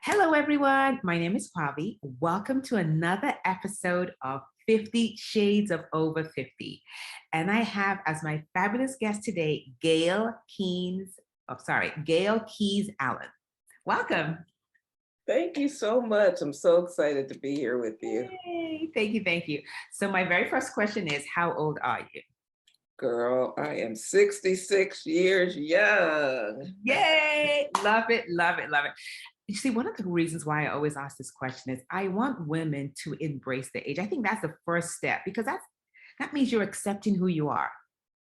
Hello, everyone. My name is Kwavi. Welcome to another episode of 50 Shades of Over 50. And I have as my fabulous guest today, Gail Keyes-Allen. Welcome. Thank you so much. I'm so excited to be here with you. Yay. Thank you. Thank you. So, my very first question is, how old are you? Girl, I am 66 years young. Yay. Love it. Love it. Love it. You see, one of the reasons why I always ask this question is I want women to embrace the age. I think that's the first step because that means you're accepting who you are.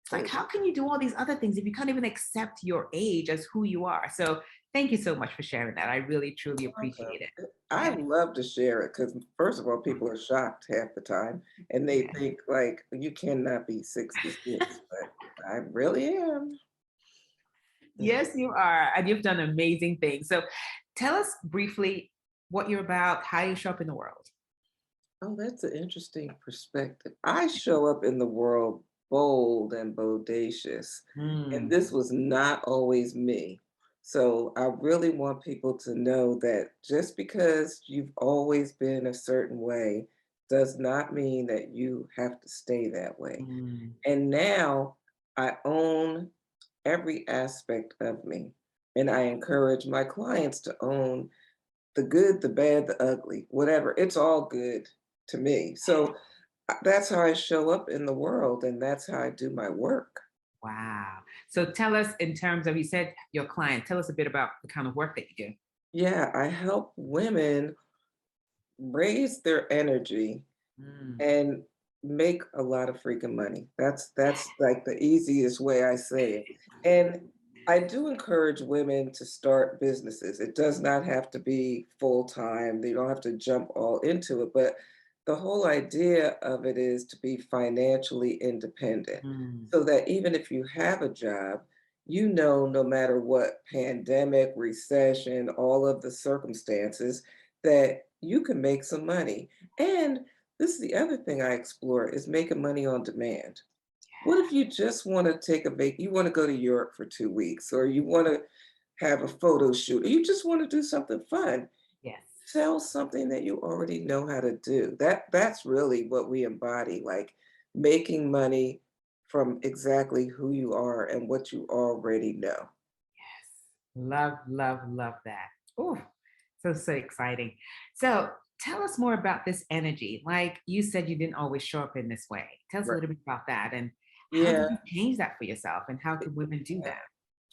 It's like, how can you do all these other things if you can't even accept your age as who you are? So thank you so much for sharing that. I really, truly appreciate it. I Yeah. love to share it because, first of all, people are shocked half the time and they Yeah. think, like, you cannot be 66, but I really am. Yes, you are. And you've done amazing things. So tell us briefly what you're about, how you show up in the world. Oh, that's an interesting perspective. I show up in the world bold and bodacious, and Mm, this was not always me. So I really want people to know that just because you've always been a certain way does not mean that you have to stay that way. mm. And now I own every aspect of me, and I encourage my clients to own the good, the bad, the ugly, whatever. It's all good to me. So that's how I show up in the world, and that's how I do my work. Wow. So tell us in terms of, you said your client, tell us a bit about the kind of work that you do. Yeah, I help women raise their energy Mm. and make a lot of freaking money. That's like the easiest way I say it. And I do encourage women to start businesses. It does not have to be full time. They don't have to jump all into it, but the whole idea of it is to be financially independent Mm. so that even if you have a job, you know, no matter what pandemic, recession, all of the circumstances, that you can make some money. And this is the other thing I explore is making money on demand. What if you just want to take a vac? You want to go to Europe for 2 weeks, or you want to have a photo shoot, or you just want to do something fun? Yes. Sell something that you already know how to do. That's really what we embody, like making money from exactly who you are and what you already know. Yes. Love, love, love that. Oh, so exciting. So tell us more about this energy. Like you said, you didn't always show up in this way. Tell us a Right. little bit about that and how did Yeah. you change that for yourself and how could women do Yeah. that?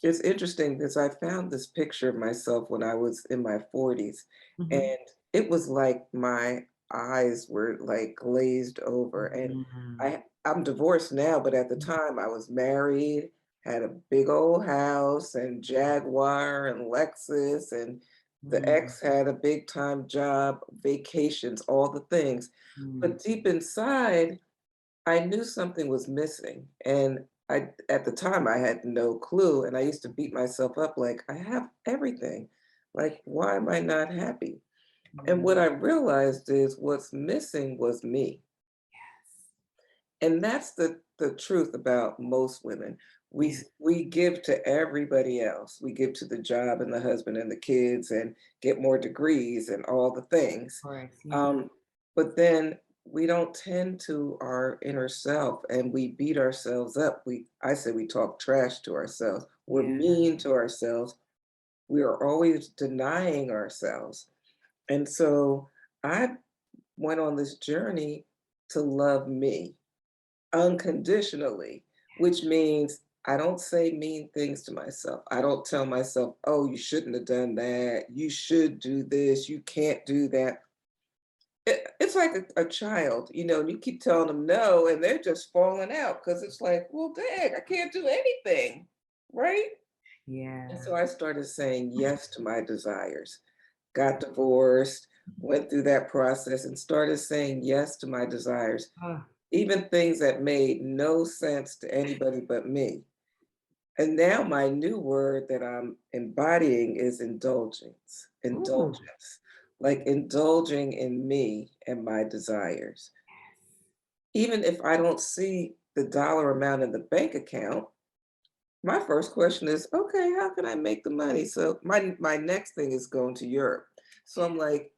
It's interesting because I found this picture of myself when I was in my 40s, Mhm. and it was like my eyes were like glazed over. And Mm. I'm divorced now, but at the time I was married, had a big old house and Jaguar and Lexus, and the Mm. ex had a big time job, vacations, all the things. Mm. But deep inside, I knew something was missing, and I at the time, I had no clue, and I used to beat myself up like, "I have everything. Like, why am I not happy?" And what I Mm. realized is what's missing was me, Yes. and that's the truth about most women. Yeah. We give to everybody else. We give to the job and the husband and the kids and get more degrees and all the things. Of course. Yeah. Um, but then we don't tend to our inner self and we beat ourselves up. I say we talk trash to ourselves. We're Yeah. mean to ourselves. We are always denying ourselves. And so I went on this journey to love me unconditionally, which means I don't say mean things to myself. I don't tell myself, oh, you shouldn't have done that. You should do this. You can't do that. It's like a child, and you keep telling them no, and they're just falling out because it's like, well, dang, I can't do anything. Right. And Yeah. so I started saying yes to my desires, got divorced, went through that process, and started saying yes to my desires, Oh, even things that made no sense to anybody but me. And now my new word that I'm embodying is indulgence. ooh. Indulgence. Like indulging in me and my desires. Even if I don't see the dollar amount in the bank account, my first question is, okay, how can I make the money? So my next thing is going to Europe. So I'm like,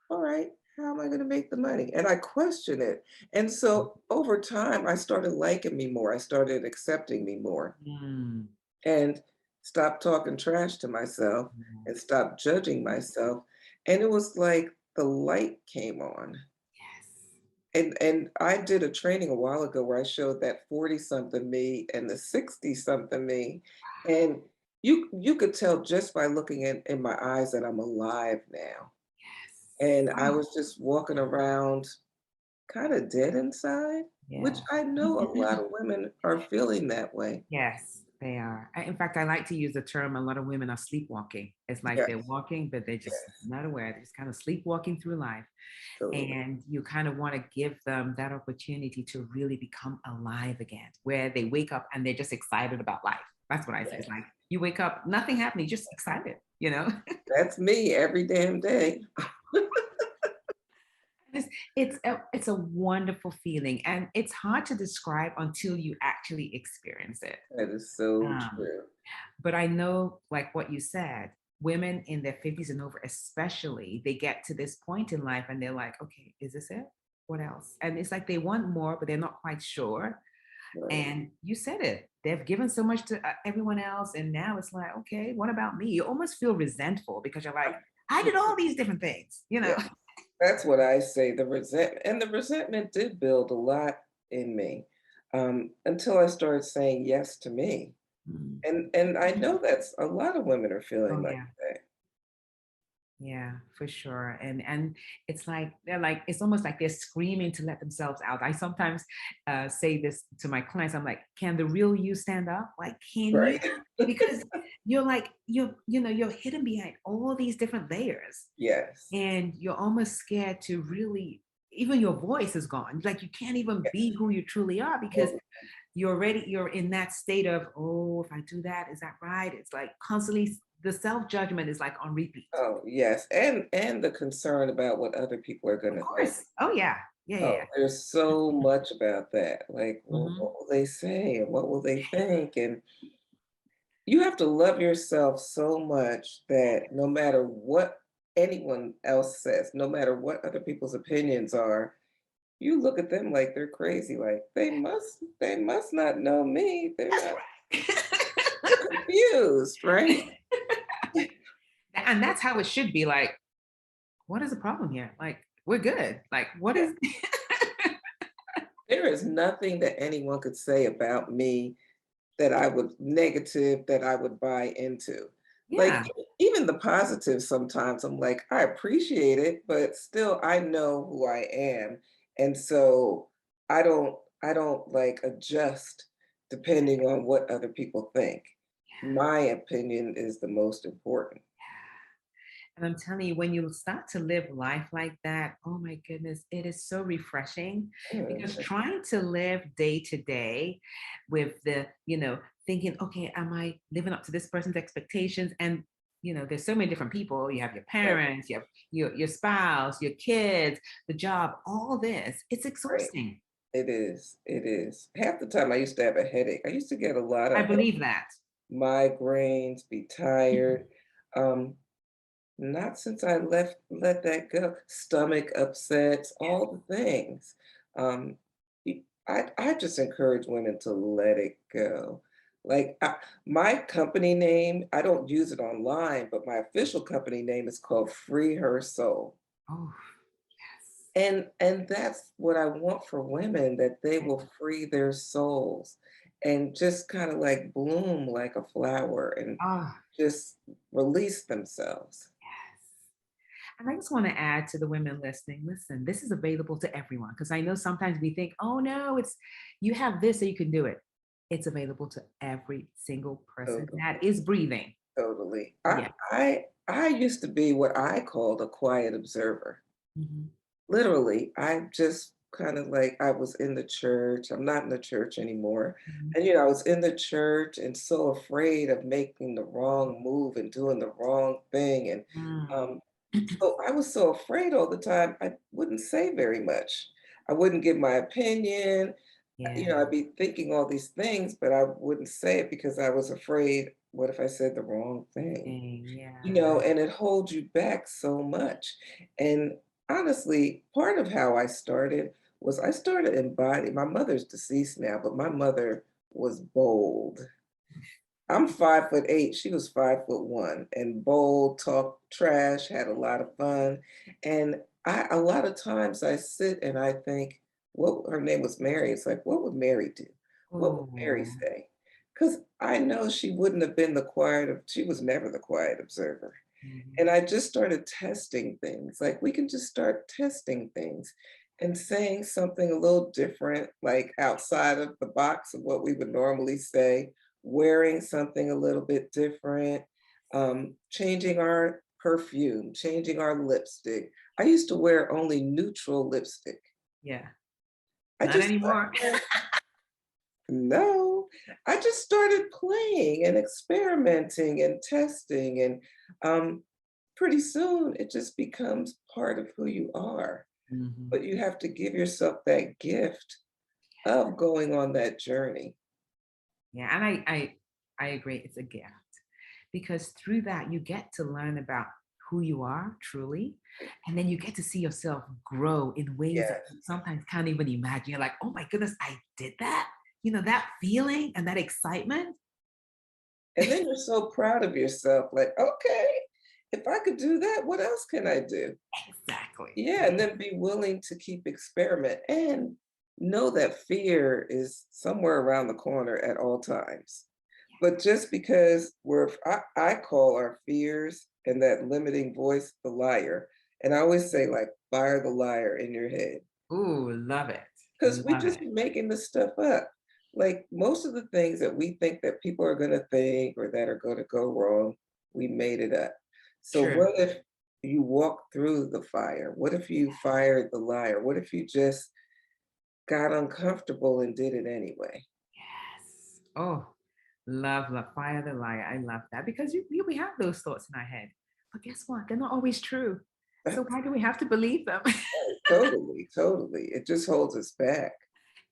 all right, how am I going to make the money? And I question it. And so over time, I started liking me more. I started accepting me more Mm, and stopped talking trash to myself mm, and stopped judging myself. And it was like the light came on. yes. And I did a training a while ago where I showed that 40 something me and the 60 something me. And you could tell just by looking in my eyes that I'm alive now. Yes. And I Oh, was just walking around kind of dead inside, which yeah. I know a lot of women are feeling that way. Yes, they are. In fact, I like to use the term a lot of women are sleepwalking. It's like they're Yes, walking, but they're just yes, not aware. They're just kind of sleepwalking through life. totally. And you kind of want to give them that opportunity to really become alive again, where they wake up and they're just excited about life. That's what I say. It's like you wake up, nothing happened, you're just excited, you know? That's me every damn day. It's a wonderful feeling, and it's hard to describe until you actually experience it. That is so Um, true. but I know, like what you said, women in their 50s and over, especially, they get to this point in life and they're like, okay, is this it? What else? And it's like they want more, but they're not quite sure. Right. And you said it. They've given so much to everyone else. And now it's like, okay, what about me? You almost feel resentful because you're like, I did all these different things, you Yeah, know? that's what I say. The resentment did build a lot in me until I started saying yes to me. Mm. And I know that's a lot of women are Oh, feeling like yeah. that. Yeah, for sure. And it's like they're like it's almost like they're screaming to let themselves out. I sometimes say this to my clients. I'm like, can the real you stand up? Like, can you? Right. Because you're like you're hidden behind all these different layers, Yes. and you're almost scared to really. Even your voice is gone. Like you can't even be who you truly are because Oh, you're in that state of, oh, if I do that, is that right? It's like constantly the self-judgment is like on repeat. oh, yes. And the concern about what other people are Of gonna think. course. Oh yeah. Yeah, yeah, Oh, there's so much about that. Like, yeah. well, Mhm. what will they say and what will they think? And you have to love yourself so much that no matter what anyone else says, no matter what other people's opinions are, you look at them like they're crazy. Like they must not know me. That's right. They're confused, right? And that's how it should be. Like, what is the problem here? Like, we're good. Like, what is There is nothing that anyone could say about me that I would negative that I would buy into. Like, yeah. even the positive sometimes I'm like, I appreciate it, but still I know who I am. And so I don't like adjust depending on what other people think. My opinion is the most important. And I'm telling you, when you start to live life like that, oh my goodness, it is so refreshing Mm, because trying to live day to day with thinking, okay, am I living up to this person's expectations? And, there's so many different people. You have your right, parents, you have your spouse, your kids, the job, all this. It's right. exhausting. It is. It is. Half the time I used to have a headache. I used to get a lot I of believe that. migraines, be tired. Um, Not since I let that go. Stomach upsets, all the things. Um, I just encourage women to let it go. Like my company name, I don't use it online, but my official company name is called Free Her Soul. Oh, yes. And that's what I want for women, that they Yeah. will free their souls and just kind of like bloom like a flower and Oh, just release themselves. yes. And I just want to add to the women listening, listen, this is available to everyone because I know sometimes we think, oh no, it's you have this so you can do it. It's available to every single person Totally. that is breathing. Totally. Yeah. I used to be what I called a quiet observer. Mhm. Literally, I just kind of like I was in the church. I'm not in the church anymore. Mhm. And I was in the church and so afraid of making the wrong move and doing the wrong thing. And Mm. um, so I was so afraid all the time, I wouldn't say very much. I wouldn't give my opinion. Yeah. I'd be thinking all these things, but I wouldn't say it because I was afraid what if I said the wrong thing? Yeah. And it holds you back so much. And honestly, part of how I started was I started embodying, my mother's deceased now, but my mother was bold. I'm 5'8", she was 5'1", and bold, talked trash, had a lot of fun. And a lot of times I sit and I think, what her name was Mary. It's like, what would Mary do? What would Mary Oh. say? Because I know she wouldn't have been the quiet, she was never the quiet observer. And Mhm. I just started testing things. Like we can just start testing things and saying something a little different, like outside of the box of what we would normally say, wearing something a little bit different, changing our perfume, changing our lipstick. I used to wear only neutral lipstick. Yeah. I Not just anymore. no, I just started playing and experimenting and testing, and pretty soon it just becomes part of who you are. Mhm. But you have to give yourself that gift of going on that journey. Yeah, and I agree. It's a gift because through that you get to learn about who you are truly, and then you get to see yourself grow in ways that you Yes. sometimes can't even imagine. You're like, oh my goodness, I did that. You know that feeling and that excitement. And then you're so proud of yourself, like, okay, if I could do that, what else can I do? Exactly. Yeah, and then be willing to keep experiment and know that fear is somewhere around the corner at all times. But just because I call our fears and that limiting voice the liar. And I always say, like, fire the liar in your head. Ooh, love it. Because we Love just it. be making this stuff up. Like most of the things that we think that people are gonna think or that are gonna go wrong, we made it up. So True. what if you walk through the fire? What if you fired the liar? What if you just got uncomfortable and did it anyway? Yes. Oh, love. Fire the liar. I love that because we have those thoughts in our head. But guess what? They're not always true. So why do we have to believe them? Totally, totally. It just holds us back.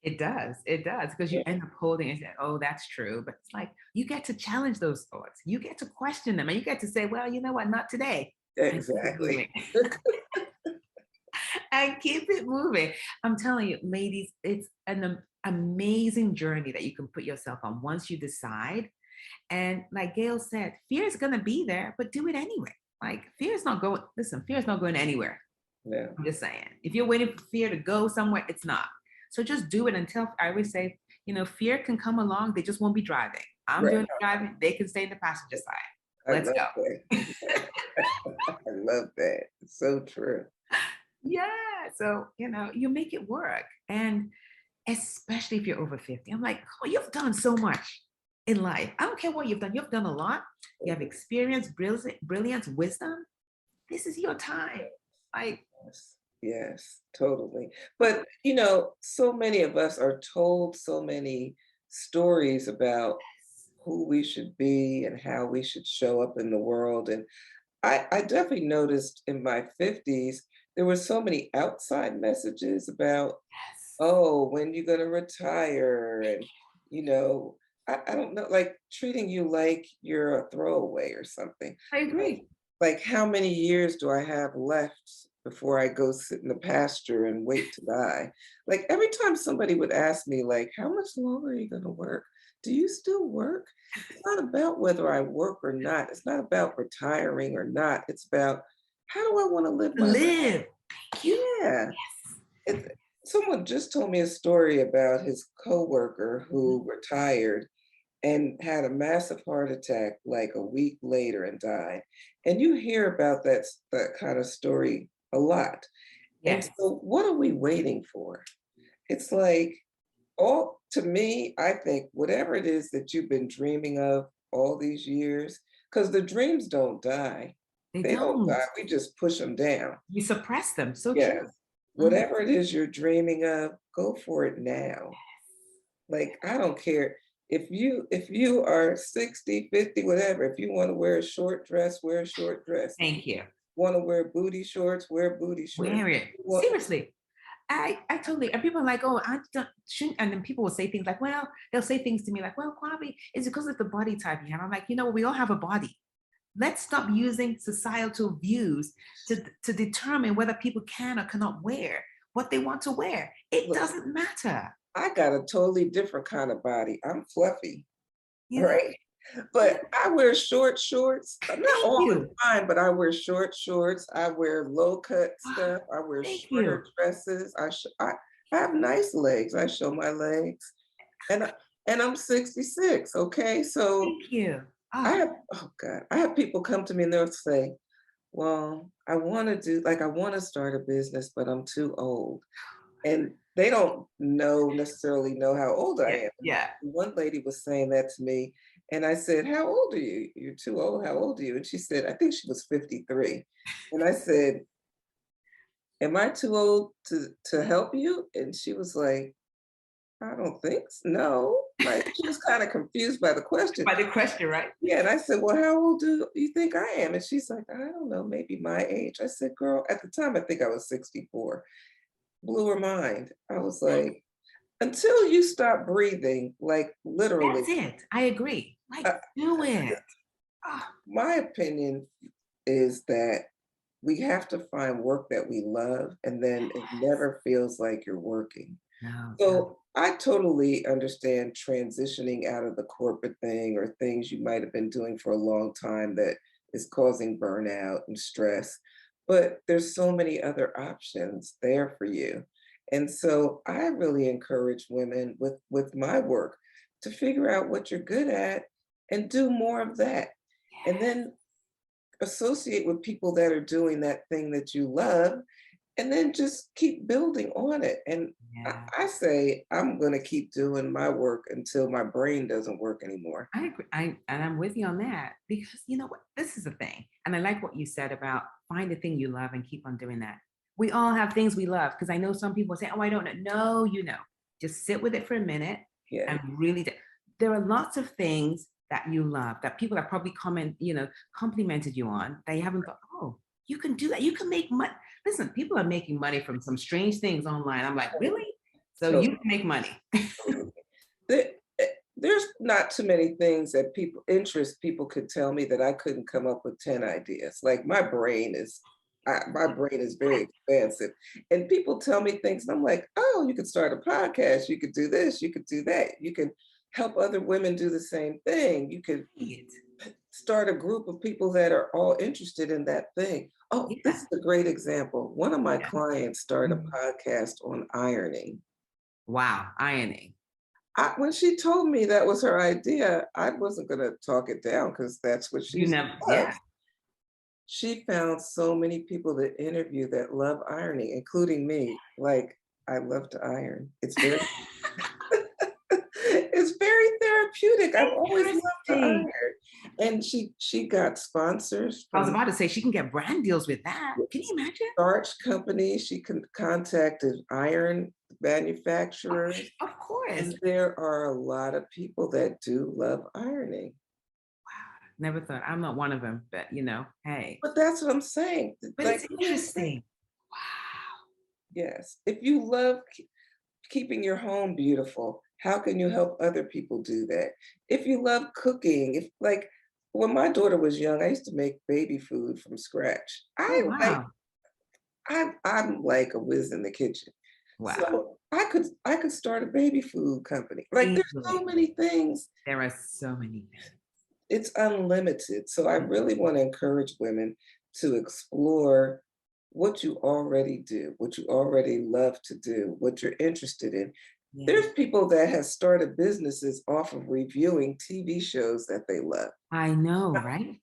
It does, because you Yeah, end up holding and say, oh, that's true. But it's like you get to challenge those thoughts. You get to question them and you get to say, well, you know what, not today. And keep it exactly. moving. And keep it moving. I'm telling you, ladies, it's an amazing journey that you can put yourself on once you decide. And like Gail said, fear is gonna be there, but do it anyway. Like fear is not going, listen, fear is not going anywhere. Yeah, I'm just saying. If you're waiting for fear to go somewhere, it's not. So just do it until I always say, fear can come along, they just won't be driving. I'm right. doing the driving, they can stay in the passenger side. I Let's love go. that. I love that. It's so true. Yeah. So, you make it work. And especially if you're over 50. I'm like, oh, you've done so much in life. I don't care what you've done. You've done a lot. You have experience, brilliance, wisdom. This is your time. Like, Yes, yes, totally. But, so many of us are told so many stories about who we should be and how we should show up in the world. And I definitely noticed in my 50s, there were so many outside messages about, yes, oh, when you going to retire? And, you know, I don't know, like treating you like you're a throwaway or something. I Like, agree. like how many years do I have left before I go sit in the pasture and wait to die? Like every time somebody would ask me, like, how much longer are you going to work? Do you still work? It's not about whether I work or not. It's not about retiring or not. It's about how do I want to live my life? Live. Thank you. Yeah. Yes. It, someone just told me a story about his coworker Mhm. who retired and had a massive heart attack like a week later and died. And you hear about that kind of story a lot. And Yes. so what are we waiting for? It's like all to me, I think whatever it is that you've been dreaming of all these years, because the dreams don't die. They They don't don't. die. We just push them down. You suppress them. So Yes. true. Mhm. Whatever it is you're dreaming of, go for it now. Like, I don't care if you are 60, 50, whatever, if you want to wear a short dress, wear a short dress. If you Thank you. want to wear booty shorts, wear booty shorts. Wear it. You want, Seriously. I totally, and people are like, oh, I don't, shouldn't, and then people will say things like, well, they'll say things to me like, well, Kwavi, is it because of the body type you have? I'm like, we all have a body. Let's stop using societal views to determine whether people can or cannot wear what they want to wear. It Look, doesn't matter. I got a totally different kind of body. I'm fluffy, You know, right? yeah, But I wear short shorts, not thank all the you. time, but I wear short shorts. I wear low cut Ah, stuff. I wear thank shorter you. dresses. I have nice legs. I show my legs, and I'm 66. Okay, so Thank you. I Ah, have oh God, I have people come to me and they'll say, "Well, I want to start a business, but I'm too old." And they don't necessarily know how old I yeah, am. yeah. One lady was saying that to me, and I said, "How old are you? You're too old. How old are you?" And she said, I think she was 53. And I said, "Am I too old to help you?" And she was like, "I don't think so. No." Like she was kind of confused by the question. By the question, right? Yeah, and I said, "Well, how old do you think I am?" And she's like, "I don't know, maybe my age." I said, "Girl, at the time I think I was 64." Blew her mind. I was like, until you stop breathing, like literally, That's it. I agree. Like, uh, do it. Ah, my opinion is that we have to find work that we love, and then it yes. never feels like you're working. No, no. So I totally understand transitioning out of the corporate thing or things you might have been doing for a long time that is causing burnout and stress. But there's so many other options there for you. And so I really encourage women with my work to figure out what you're good at and do more of that. And then associate with people that are doing that thing that you love and then just keep building on it. And Yeah. I say I'm going to keep doing my work until my brain doesn't work anymore. I agree. And I'm with you on that because you know what? This is the thing. And I like what you said about find the thing you love and keep on doing that. We all have things we love because I know some people say, oh, I don't know. No, you know. Just sit with it for a minute Yeah. and really there are lots of things that you love that people have probably complimented you on that you haven't thought, oh, you can do that. You can make money. Listen, people are making money from some strange things online. I'm like, really? So So you can make money. there, there's not too many things that people could tell me that I couldn't come up with 10 ideas. Like my brain is very expansive. And people tell me things, and I'm like, oh, you could start a podcast, you could do this, you could do that, you can help other women do the same thing. You could Right. start a group of people that are all interested in that thing. Oh, this Yeah. is a great example. One of my Yeah. clients started Mhm. a podcast on ironing. Wow, ironing. When she told me that was her idea, I wasn't going to talk it down because that's what You she never, yeah. loves. She found so many people to interview that love ironing, including me. Like, I love to iron. It's very it's very therapeutic. I've always loved to Interesting. iron. And she got sponsors I was from about to say she can get brand deals with that. Can you imagine? starch companies. She contacted iron Of, manufacturers. of course. And there are a lot of people that do love ironing. Wow. Never thought. I'm not one of them, but hey. But that's what I'm saying. But Like, it's what do you think? interesting. Wow. Yes. If you love keeping your home beautiful, how can you help other people do that? If you love cooking, if like when my daughter was young, I used to make baby food from scratch. Oh wow. I'm like a whiz in the kitchen. Wow. So I could start a baby food company. Like there's so Easily. many things. There are so many things. It's unlimited. So I really want to encourage women to explore what you already do, what you already love to do, what you're interested in. Yeah. There's people that have started businesses off of reviewing TV shows that they love. I know, right?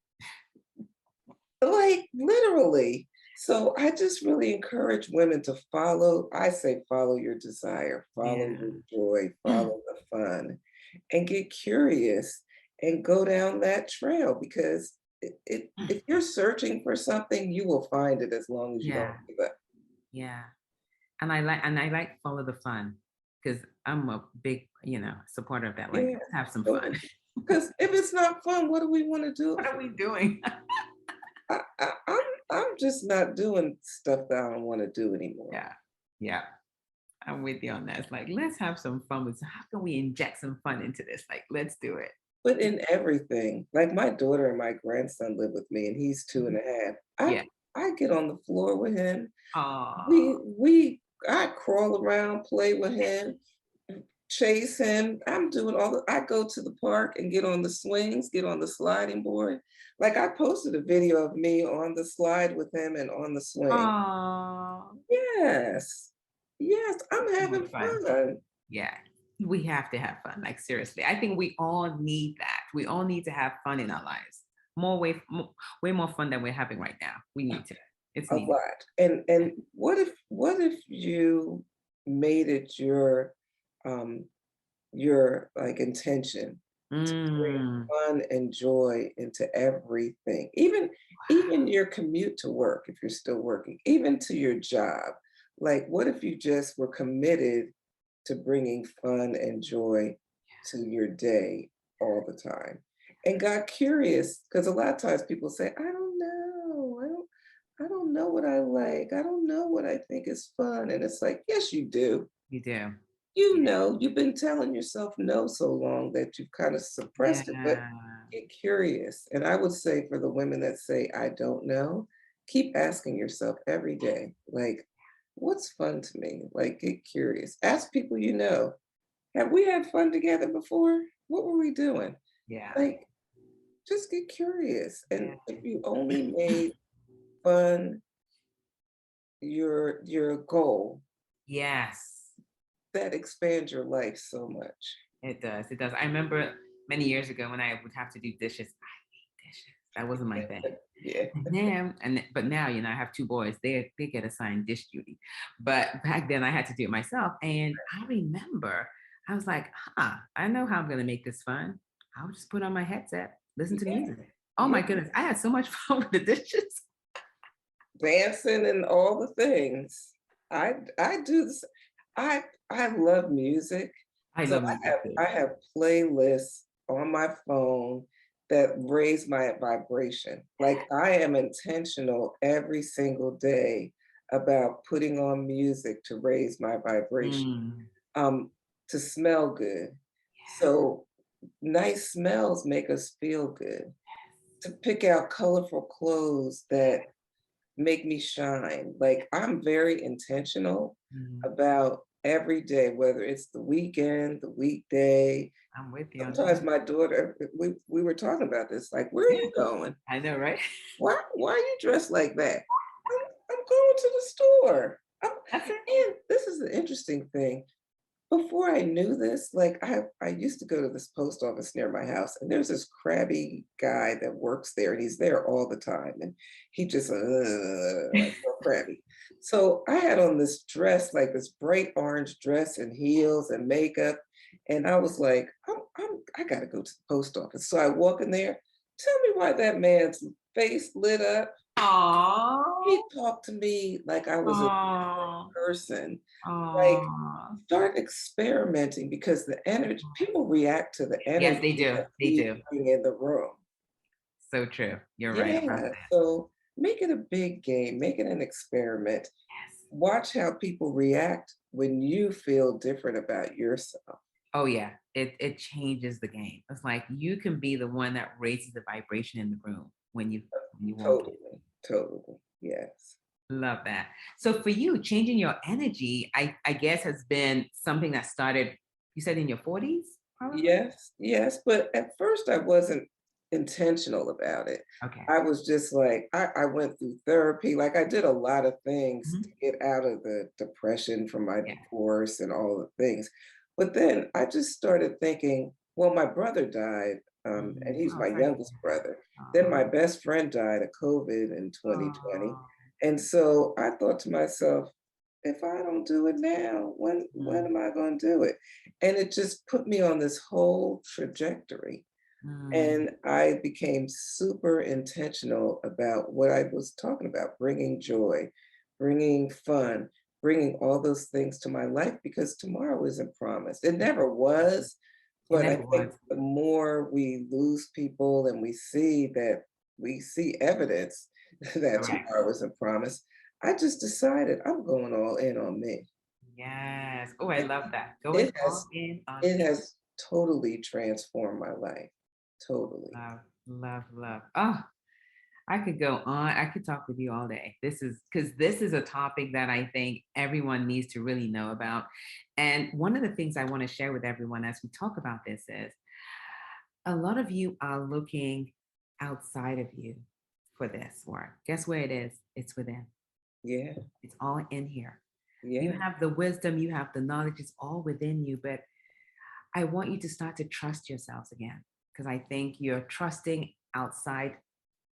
Like literally. So I just really encourage women to I say follow your desire, follow Yeah. your joy, follow the fun, and get curious and go down that trail because if you're searching for something, you will find it as long as you don't Yeah. give up. Yeah. And I like follow the fun because I'm a big, supporter of that. Like, Yeah. let's have some fun. Because if it's not fun, what do we want to do it What are for? we doing? I'm just not doing stuff that I don't want to do anymore. Yeah. Yeah. I'm with you on that. It's like, let's have some fun with how can we inject some fun into this? Like, let's do it. But in everything, like my daughter and my grandson live with me and he's two Mhm. and a half. Yeah. I get on the floor with him. Oh, We I crawl around, play with him, chase him. I'm doing all the I go to the park and get on the swings, get on the sliding board. Like I posted a video of me on the slide with him and on the swing. oh, Yes. Yes, I'm so much having fun. fun. Yeah. We have to have fun. Like seriously. I think we all need that. We all need to have fun in our lives. Way more fun than we're having right now. We need to. It's A needed. lot. And what if you made it um your like intention to bring Mm. fun and joy into everything, even your commute to work if you're still working, even to your job. Like, what if you just were committed to bringing fun and joy to your day all the time and got curious? Because a lot of times people say, I don't know, I don't know what I like, I don't know what I think is fun. And it's like, yes, you do. You do. You know, you've been telling yourself no so long that you've kind of Yeah. suppressed it, but get curious. And I would say for the women that say, I don't know, keep asking yourself every day, like, what's fun to me? Like, get curious. Ask people you know, have we had fun together before? What were we doing? Yeah. Like, just get curious. Yeah. And if you only made fun your goal, Yes. that expands your life so much. It does. It does. I remember many years ago when I would have to do dishes. I hate dishes. That wasn't my thing. Yeah. But now, I have two boys. They get assigned dish duty. But back then I had to do it myself. And I remember I was like, I know how I'm gonna make this fun. I'll just put on my headset, listen to Yeah. music. Oh Yeah. my goodness. I had so much fun with the dishes. Dancing and all the things. I do this. I love music. I So love music I too. have playlists on my phone that raise my vibration. Like I am intentional every single day about putting on music to raise my vibration, Mm, um, to smell good. So nice smells make us feel good. To pick out colorful clothes that make me shine. Like I'm very intentional mm, about every day, whether it's the weekend, the weekday. I'm with you on Sometimes that. my daughter, we were talking about this, like, where are Yeah, you going? I know, right? Why are you dressed like that? I'm going to the store. That's it. And this is the interesting thing. Before I knew this, like I used to go to this post office near my house, and there's this crabby guy that works there, and he's there all the time, and he just like so crabby. So I had on this dress, like this bright orange dress and heels and makeup, and I was like, I gotta go to the post office. So I walk in there. Tell me why that man's face lit up. Aww. He talked to me like I was a Aw. person. Like Aw. start experimenting because the energy people react to the Yes, energy they do. that They we do. bring in the room. So true. You're right about Yeah, that. so make it a big game, make it an experiment. Yes. Watch how people react when you feel different about yourself. Oh yeah. It changes the game. It's like you can be the one that raises the vibration in the room when you want to. Totally, totally. Yes. Love that. So for you, changing your energy, I guess has been something that started, you said in your 40s, probably? Yes, yes, but at first I wasn't intentional about it. Okay. I was just like, I went through therapy, like I did a lot of things to Mhm. get out of the depression from my Yeah. divorce and all the things. But then I just started thinking, well, my brother died, and he's Oh, my sorry to youngest hear brother. that. Then Aw. my best friend died of COVID in 2020. Aw. And so I thought to myself, if I don't do it now, when Mm, am I going to do it? And it just put me on this whole trajectory. mm. And I became super intentional about what I was talking about, bringing joy, bringing fun, bringing all those things to my life because tomorrow isn't promised. It never was. It But I never think was. the more we lose people and we see evidence that Correct. tomorrow isn't promised, I just decided I'm going all in on me. Yes. Oh, I love that. Going It all has in on it me. has totally transformed my life, totally. Love, love, love. Oh, I could go on. I could talk with you all day. This is because this is a topic that I think everyone needs to really know about. And one of the things I want to share with everyone as we talk about this is a lot of you are looking outside of you for this work. Guess where it is? It's within. Yeah, It's all in here. You yeah, have the wisdom, you have the knowledge, it's all within you. But I want you to start to trust yourselves again because I think you're trusting outside,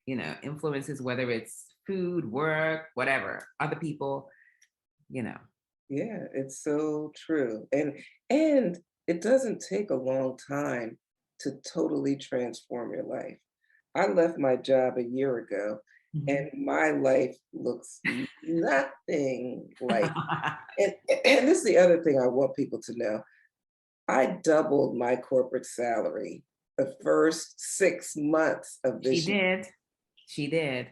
influences, whether it's food, work, whatever, other people, you know. yeah, it's so true. And it doesn't take a long time to totally transform your life. I left my job a year ago and Mhm. my life looks nothing like and and this is the other thing I want people to know. I doubled my corporate salary the first 6 months of She this year. did. She did.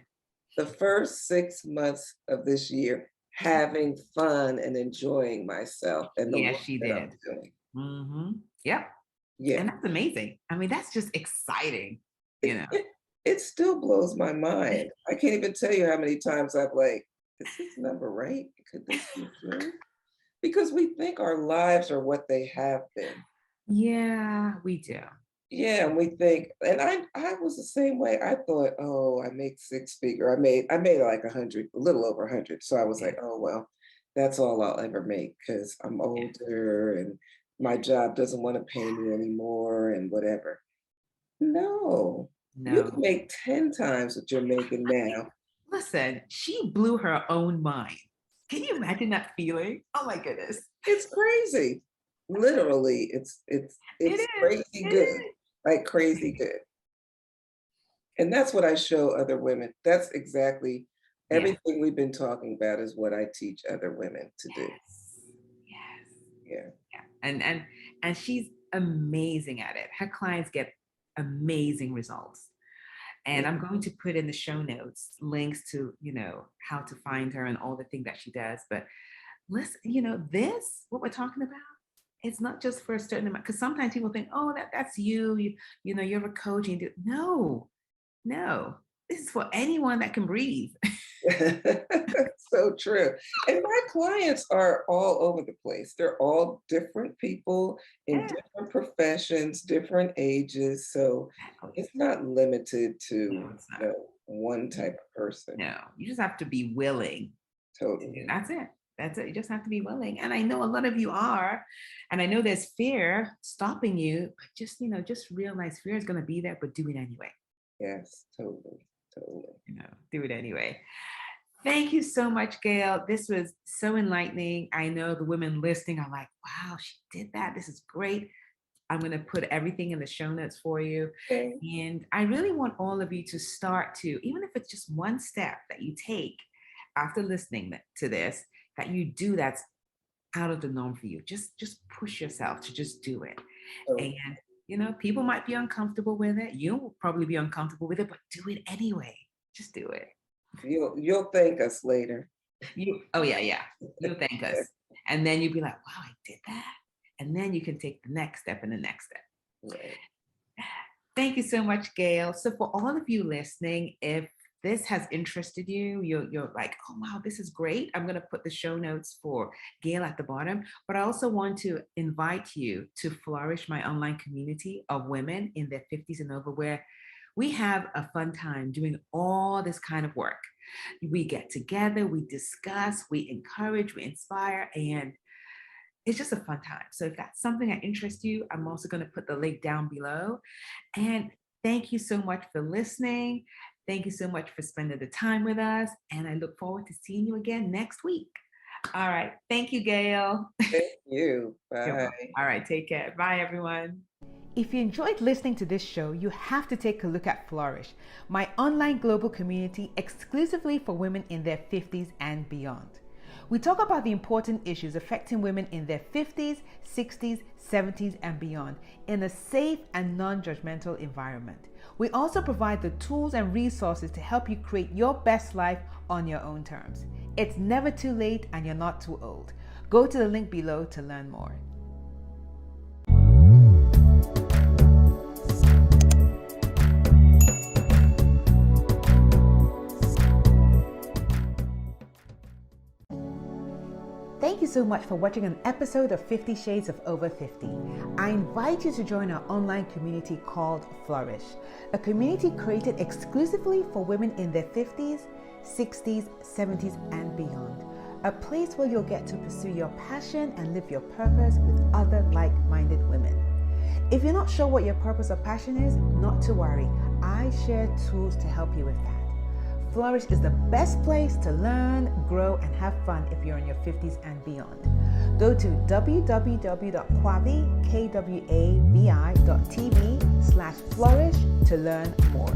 The first 6 months of this year, having fun and enjoying myself and the Yes, work she that I'm did. doing. Yep. Yeah. And that's amazing. I mean, that's just exciting, you It know. it it still blows my mind. I can't even tell you how many times I've like, "Is this number right? Could this be true?" Because we think our lives are what they have been. Yeah, we do. Yeah, and we think and I was the same way. I thought, "Oh, I make six figure." I made like 100, a little over 100. So I was Yeah, like, "Oh, well, that's all I'll ever make because 'cause I'm yeah. older and my job doesn't wanna pay me anymore and whatever." No, you can No. make 10 times what you're making I mean, now. listen, she blew her own mind. Can you imagine that feeling? Oh my goodness. It's crazy. Literally, It it's is. crazy It good, is. like crazy good. And that's what I show other women. That's exactly Yeah. everything we've been talking about is what I teach other women to do. Yes. Yes. Yeah. Yeah. And she's amazing at it. Her clients get amazing results. And Yeah. I'm going to put in the show notes links to, how to find her and all the things that she does. But listen, this, what we're talking about, it's not just for a certain amount. Because sometimes people think, oh, that's you. You're a coach. And you do. No, no. This is for anyone that can breathe. So true. And my clients are all over the place. They're all different people in Yeah, different professions, different ages. So exactly. it's not limited to, No, it's not. one type of person. No, you just have to be willing to do. Totally. That's it. That's it. You just have to be willing. And I know a lot of you are, and I know there's fear stopping you, but just realize fear is going to be there, but do it anyway. Yes, totally. Totally. Do it anyway. Thank you so much, Gail. This was so enlightening. I know the women listening are like, wow, she did that. This is great. I'm going to put everything in the show notes for you. Okay. And I really want all of you to start to, even if it's just one step that you take after listening to this, that you do that's out of the norm for you. Just push yourself to just do it. So And people might be uncomfortable with it. You'll probably be uncomfortable with it, but do it anyway. Just do it. you'll thank us later. Oh yeah, yeah. You'll thank us. And then you'll be like, wow, I did that. And then you can take the next step and the next step. Right. Thank you so much, Gail. So for all of you listening, if this has interested you, you're like, oh wow, this is great. I'm going to put the show notes for Gail at the bottom. But I also want to invite you to Flourish, my online community of women in their 50s and over, where we have a fun time doing all this kind of work. We get together, we discuss, we encourage, we inspire, and it's just a fun time. So if that's something that interests you, I'm also going to put the link down below. And thank you so much for listening. Thank you so much for spending the time with us. And I look forward to seeing you again next week. All right. Thank you, Gail. Thank you. You're welcome. Bye. All right. Take care. Bye, everyone. If you enjoyed listening to this show, you have to take a look at Flourish, my online global community exclusively for women in their 50s and beyond. We talk about the important issues affecting women in their 50s, 60s, 70s, and beyond in a safe and non-judgmental environment. We also provide the tools and resources to help you create your best life on your own terms. It's never too late and you're not too old. Go to the link below to learn more. Thank you so much for watching an episode of 50 Shades of Over 50. I invite you to join our online community called Flourish, a community created exclusively for women in their 50s, 60s, 70s, and beyond. A place where you'll get to pursue your passion and live your purpose with other like-minded women. If you're not sure what your purpose or passion is, not to worry. I share tools to help you with that. Flourish is the best place to learn, grow, and have fun if you're in your 50s and beyond. Go to www.kwavi.tv/flourish to learn more.